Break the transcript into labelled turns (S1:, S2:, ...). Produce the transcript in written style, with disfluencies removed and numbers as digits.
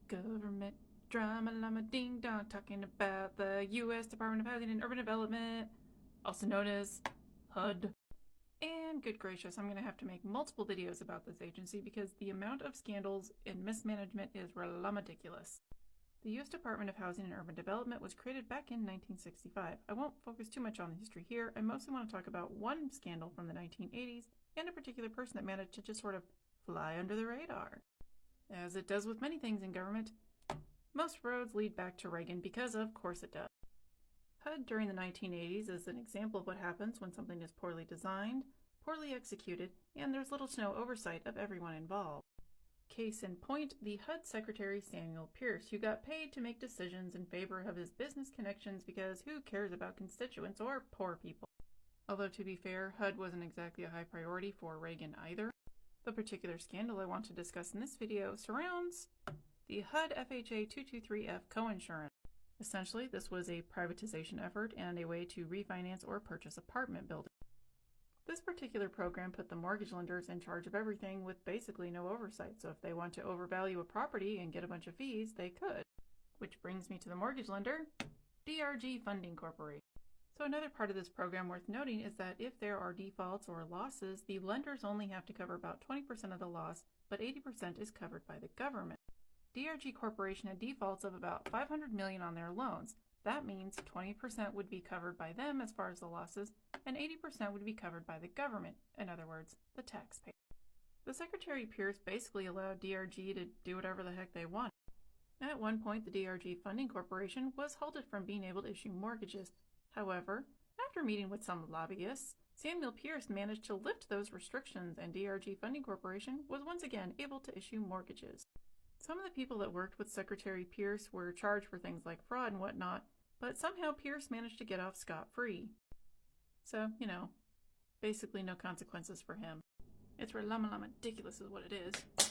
S1: Government Drama Llama Ding Dong, talking about the U.S. Department of Housing and Urban Development, also known as HUD. And good gracious, I'm going to have to make multiple videos about this agency because the amount of scandals and mismanagement is ridiculous. The U.S. Department of Housing and Urban Development was created back in 1965. I won't focus too much on the history here. I mostly want to talk about one scandal from the 1980s and a particular person that managed to just sort of fly under the radar. As it does with many things in government, most roads lead back to Reagan because of course it does. HUD during the 1980s is an example of what happens when something is poorly designed, poorly executed, and there's little to no oversight of everyone involved. Case in point, the HUD Secretary Samuel Pierce, who got paid to make decisions in favor of his business connections because who cares about constituents or poor people? Although to be fair, HUD wasn't exactly a high priority for Reagan either. The particular scandal I want to discuss in this video surrounds the HUD FHA 223F coinsurance. Essentially, this was a privatization effort and a way to refinance or purchase apartment buildings. This particular program put the mortgage lenders in charge of everything with basically no oversight, so if they want to overvalue a property and get a bunch of fees, they could. Which brings me to the mortgage lender, DRG Funding Corporation. So another part of this program worth noting is that if there are defaults or losses, the lenders only have to cover about 20% of the loss, but 80% is covered by the government. DRG Corporation had defaults of about $500 million on their loans. That means 20% would be covered by them as far as the losses, and 80% would be covered by the government, in other words, the taxpayer. The Secretary Pierce basically allowed DRG to do whatever the heck they want. At one point, the DRG Funding Corporation was halted from being able to issue mortgages. However, after meeting with some lobbyists, Samuel Pierce managed to lift those restrictions and DRG Funding Corporation was once again able to issue mortgages. Some of the people that worked with Secretary Pierce were charged for things like fraud and whatnot, but somehow Pierce managed to get off scot-free. So, basically no consequences for him. It's ridiculous is what it is.